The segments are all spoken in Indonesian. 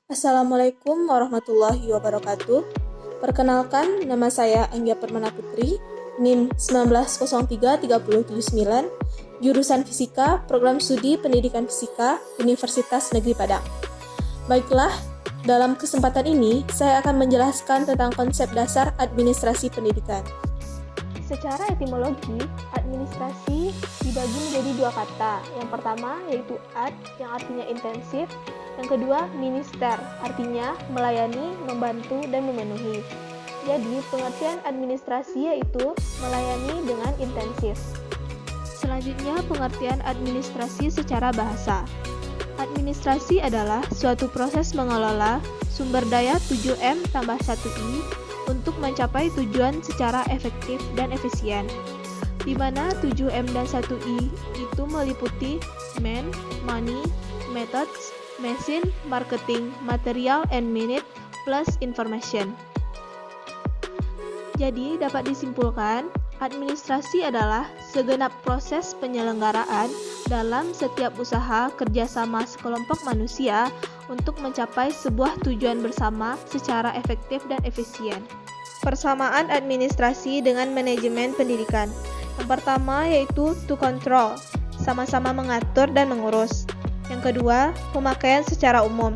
Assalamualaikum warahmatullahi wabarakatuh. Perkenalkan, nama saya Anggia Permana Putri, NIM 19033079, jurusan Fisika, Program Studi Pendidikan Fisika, Universitas Negeri Padang. Baiklah, dalam kesempatan ini saya akan menjelaskan tentang konsep dasar administrasi pendidikan. Secara etimologi, administrasi dibagi menjadi dua kata. Yang pertama yaitu ad, yang artinya intensif. Yang kedua, minister, artinya melayani, membantu, dan memenuhi. Jadi, pengertian administrasi yaitu melayani dengan intensif. Selanjutnya, pengertian administrasi secara bahasa. Administrasi adalah suatu proses mengelola sumber daya 7M tambah 1I untuk mencapai tujuan secara efektif dan efisien, di mana 7M dan 1I itu meliputi man, money, methods, machine, marketing, material, and minute, plus information. Jadi, dapat disimpulkan, administrasi adalah segenap proses penyelenggaraan dalam setiap usaha kerjasama sekelompok manusia untuk mencapai sebuah tujuan bersama secara efektif dan efisien. Persamaan administrasi dengan manajemen pendidikan. Yang pertama yaitu to control, sama-sama mengatur dan mengurus. Yang kedua, pemakaian secara umum.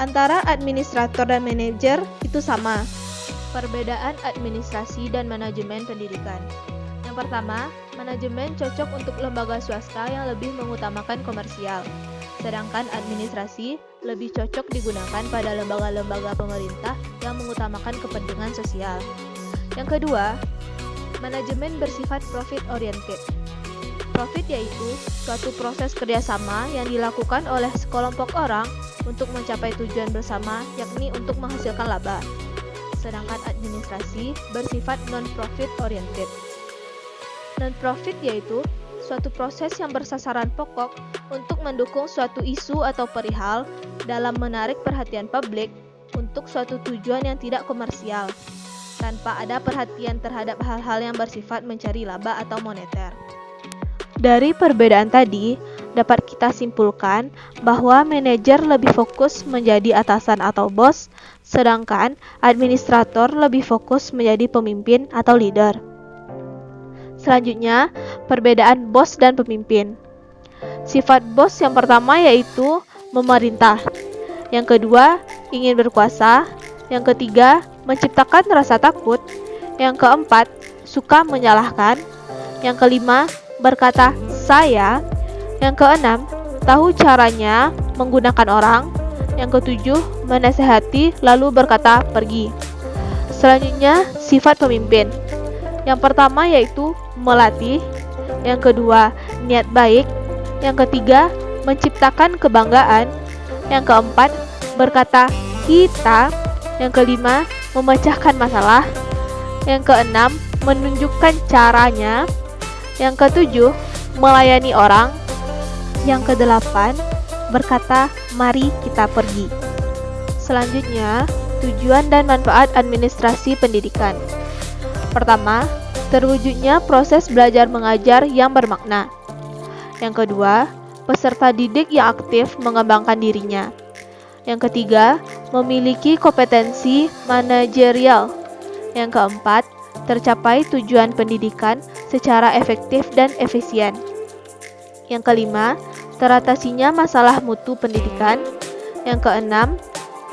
Antara administrator dan manajer itu sama. Perbedaan administrasi dan manajemen pendidikan. Yang pertama, manajemen cocok untuk lembaga swasta yang lebih mengutamakan komersial, sedangkan administrasi lebih cocok digunakan pada lembaga-lembaga pemerintah yang mengutamakan kepentingan sosial. Yang kedua, manajemen bersifat profit oriented. Profit yaitu suatu proses kerjasama yang dilakukan oleh sekelompok orang untuk mencapai tujuan bersama, yakni untuk menghasilkan laba. Sedangkan administrasi bersifat non-profit oriented. Non-profit yaitu suatu proses yang bersasaran pokok untuk mendukung suatu isu atau perihal dalam menarik perhatian publik untuk suatu tujuan yang tidak komersial, tanpa ada perhatian terhadap hal-hal yang bersifat mencari laba atau moneter. Dari perbedaan tadi, dapat kita simpulkan bahwa manajer lebih fokus menjadi atasan atau bos, sedangkan administrator lebih fokus menjadi pemimpin atau leader. Selanjutnya, perbedaan bos dan pemimpin. Sifat bos yang pertama yaitu memerintah. Yang kedua, ingin berkuasa. Yang ketiga, menciptakan rasa takut. Yang keempat, suka menyalahkan. Yang kelima, berkata saya. Yang keenam, tahu caranya menggunakan orang. Yang ketujuh, menasehati lalu berkata pergi. Selanjutnya, sifat pemimpin. Yang pertama yaitu melatih. Yang kedua, niat baik. Yang ketiga, menciptakan kebanggaan. Yang keempat, berkata kita. Yang kelima, memecahkan masalah. Yang keenam, menunjukkan caranya. Yang ketujuh, melayani orang. Yang kedelapan, berkata mari kita pergi. Selanjutnya, tujuan dan manfaat administrasi pendidikan. Pertama, terwujudnya proses belajar mengajar yang bermakna. Yang kedua, peserta didik yang aktif mengembangkan dirinya. Yang ketiga, memiliki kompetensi manajerial. Yang keempat, tercapai tujuan pendidikan secara efektif dan efisien. Yang kelima, teratasinya masalah mutu pendidikan. Yang keenam,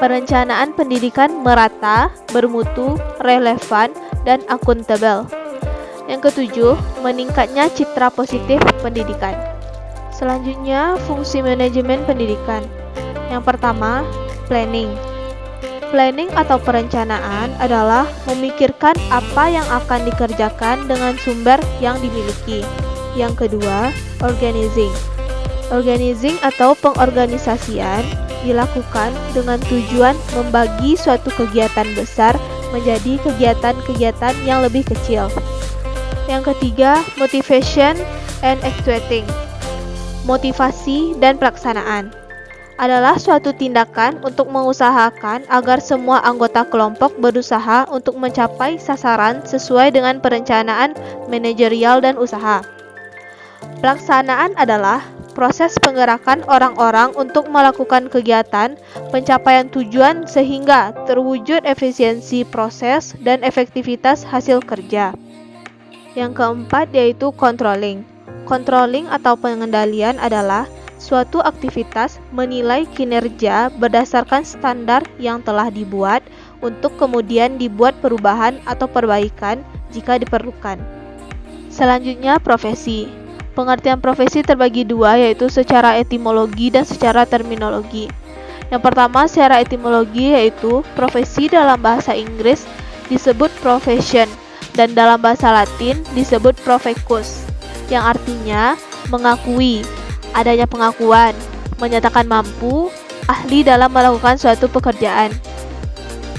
perencanaan pendidikan merata, bermutu, relevan, dan akuntabel. Yang ketujuh, meningkatnya citra positif pendidikan. Selanjutnya, fungsi manajemen pendidikan. Yang pertama, planning. Planning atau perencanaan adalah memikirkan apa yang akan dikerjakan dengan sumber yang dimiliki. Yang kedua, organizing. Organizing atau pengorganisasian dilakukan dengan tujuan membagi suatu kegiatan besar menjadi kegiatan-kegiatan yang lebih kecil. Yang ketiga, motivation and executing. Motivasi dan pelaksanaan adalah suatu tindakan untuk mengusahakan agar semua anggota kelompok berusaha untuk mencapai sasaran sesuai dengan perencanaan manajerial dan usaha. Pelaksanaan adalah proses penggerakan orang-orang untuk melakukan kegiatan pencapaian tujuan sehingga terwujud efisiensi proses dan efektivitas hasil kerja. Yang keempat yaitu controlling. Controlling atau pengendalian adalah suatu aktivitas menilai kinerja berdasarkan standar yang telah dibuat untuk kemudian dibuat perubahan atau perbaikan jika diperlukan. Selanjutnya, profesi. Pengertian profesi terbagi dua, yaitu secara etimologi dan secara terminologi. Yang pertama, secara etimologi, yaitu profesi dalam bahasa Inggris disebut profession dan dalam bahasa Latin disebut profecus, yang artinya mengakui, adanya pengakuan, menyatakan mampu, ahli dalam melakukan suatu pekerjaan.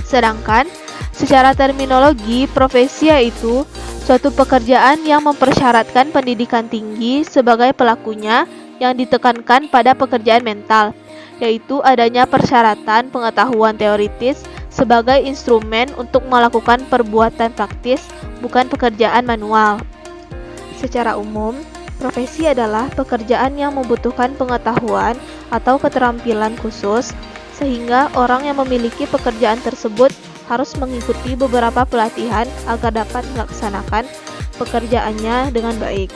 Sedangkan secara terminologi, profesi yaitu suatu pekerjaan yang mempersyaratkan pendidikan tinggi sebagai pelakunya yang ditekankan pada pekerjaan mental, yaitu adanya persyaratan pengetahuan teoritis sebagai instrumen untuk melakukan perbuatan praktis, bukan pekerjaan manual. Secara umum, profesi adalah pekerjaan yang membutuhkan pengetahuan atau keterampilan khusus, sehingga orang yang memiliki pekerjaan tersebut harus mengikuti beberapa pelatihan agar dapat melaksanakan pekerjaannya dengan baik.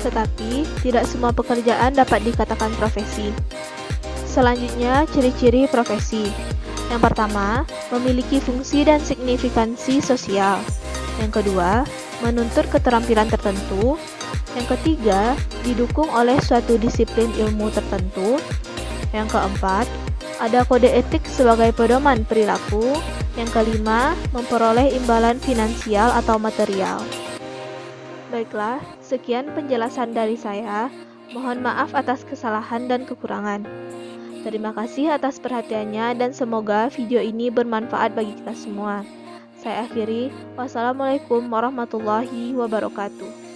Tetapi, tidak semua pekerjaan dapat dikatakan profesi. Selanjutnya, ciri-ciri profesi. Yang pertama, memiliki fungsi dan signifikansi sosial. Yang kedua, menuntut keterampilan tertentu. Yang ketiga, didukung oleh suatu disiplin ilmu tertentu. Yang keempat, ada kode etik sebagai pedoman perilaku. Yang kelima, memperoleh imbalan finansial atau material. Baiklah, sekian penjelasan dari saya. Mohon maaf atas kesalahan dan kekurangan. Terima kasih atas perhatiannya dan semoga video ini bermanfaat bagi kita semua. Saya akhiri, wassalamualaikum warahmatullahi wabarakatuh.